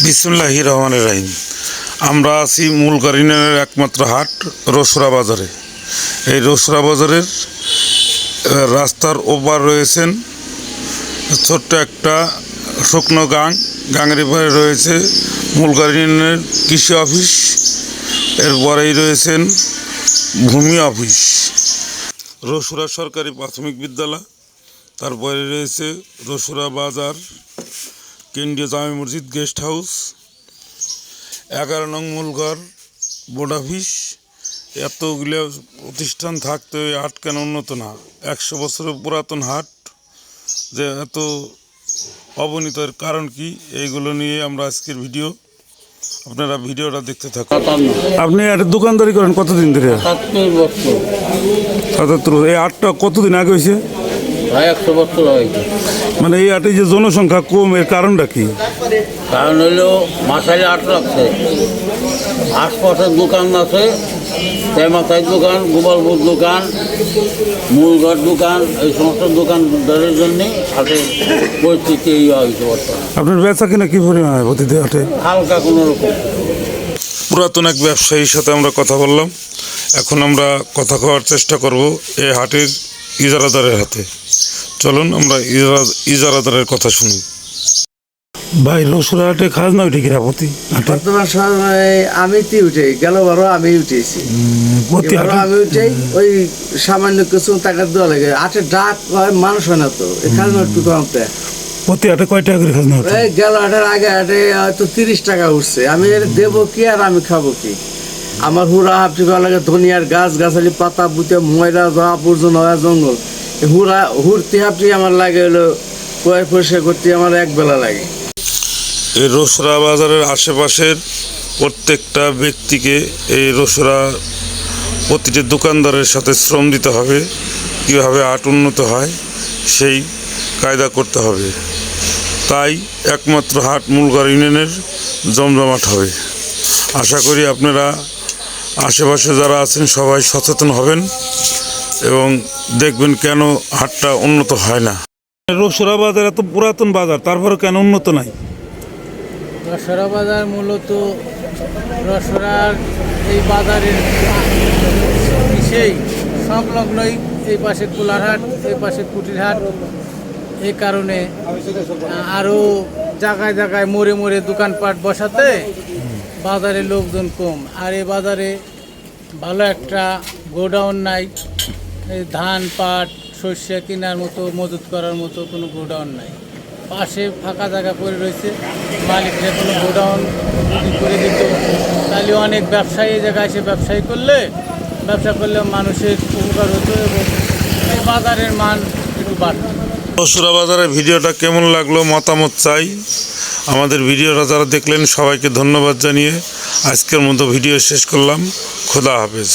বিসমিল্লাহির রহমানির রহিম। আমরা আছি মূলগড় ইউনিয়নের একমাত্র হাট রসুরা বাজারে। এই রসুরা বাজারের রাস্তার ওপার রয়েছেন ছোট্ট একটা শুকনো গাঙের এপারে রয়েছে মূলগড় ইউনিয়নের কৃষি অফিস, এরপরেই রয়েছেন ভূমি অফিস, রসুরা সরকারি প্রাথমিক বিদ্যালয়, তারপরে রয়েছে রসুরা বাজার কেন্দ্রীয় জামে মসজিদ গেস্ট হাউস, 11 নং মূলগড় বোর্ড অফিস। এতগুলো প্রতিষ্ঠান থাকতে ওই হাট কেন উন্নত না? 100 বছরের পুরাতন হাট যে এত অবনতির কারণ কি? এইগুলো নিয়ে আমরা আজকের ভিডিও, আপনারা ভিডিওটা দেখতে থাকুন। আপনি একটা দোকানদারি করেন কতদিন ধরে? 77। এই হাটটা কতদিন আগে হয়েছে? 100 বছর হয়েছে। মানে এই হাটে যে জনসংখ্যা কম, এর কারণটা কি? কারণ হলো মাথায় হাট রাখছে, আশপাশের দোকান আছে, মাথায় দোকান, গোপালপুর দোকান, মূলগড় দোকান, এই সমস্ত দোকানদারের জন্যে হাটের পরিস্থিতি এই হয়েছে বর্তমানে। আপনার বেচা কিনা কী পরিমাণ হয় প্রতিদিন হাটে? হালকা কোনো রকম। পুরাতন এক ব্যবসায়ীর সাথে আমরা কথা বললাম, এখন আমরা কথা কওয়ার চেষ্টা করব এই হাটের ইজারাদারের হাতে। চলুন আমরা ইজারাদারের কথা শুনি। ভাই, রসুরা হাটে খাজনা উঠে কিনা প্রতি হাটে? বর্তমান সময়ে আমি উঠে গেল বারো আমি উঠেছি, আমি উঠে ওই সামান্য কিছু টাকা দেওয়া লাগে। হাটে ডাক হয়, মানুষ হয় না তো, খাজনা একটু কমতে। প্রতি হাটে কয় টাকা করে খাজনা উঠে? গেল হাটের আগে হাটে হয়তো 30 টাকা উঠছে। আমি দেবো কি আর আমি খাবো কি? আমার হুড়া হাফটি করা লাগে, ধনিয়ার গাছ গাছালি পাতা পুঁতে ময়লা যা আবর্জনা হয় জঙ্গল, হুড়তে হাফটি আমার লাগে হলো পরিষ্কার করতে আমার এক বেলা লাগে। এই রসুরা বাজারের আশেপাশের প্রত্যেকটা ব্যক্তিকে এই রসুরা প্রতিটি দোকানদারের সাথে শ্রম দিতে হবে, কীভাবে হাট উন্নত হয় সেই কায়দা করতে হবে। তাই একমাত্র হাট মূলগড় ইউনিয়নের জমজমাট হবে। আশা করি আপনারা আশেপাশে যারা আছেন সবাই সচেতন হবেন এবং দেখবেন কেন হাটটা উন্নত হয় না। রসুরা বাজার এত পুরাতন বাজার, তারপরে কেন উন্নত নাই? রসুরা বাজার মূলত রসুরার এই বাজারের সেই সংলগ্নই, এই পাশে কুলারহাট, এই পাশে কুটিরহাট। এই কারণে আরও জায়গায় জায়গায় মোড়ে মোড়ে দোকানপাট বসাতে বাজারে লোকজন কম। আর এই বাজারে ভালো একটা গোডাউন নাই, এই ধান পাট শস্য কেনার মতো মজুত করার মতো কোনো গোডাউন নাই। পাশে ফাঁকা জায়গা পড়ে রয়েছে, মালিকরা কোনো গোডাউন যদি করে দিত তাহলে অনেক ব্যবসায়ী এই জায়গায় এসে ব্যবসা করলে মানুষের উপকার হতো এবং এই বাজারের মান একটু বাড়ত। রসুরা বাজারের ভিডিওটা কেমন লাগলো মতামত চাই। আমাদের ভিডিওটা যারা দেখলেন সবাইকে ধন্যবাদ জানিয়ে আজকের মতো ভিডিও শেষ করলাম। খোদা হাফেজ।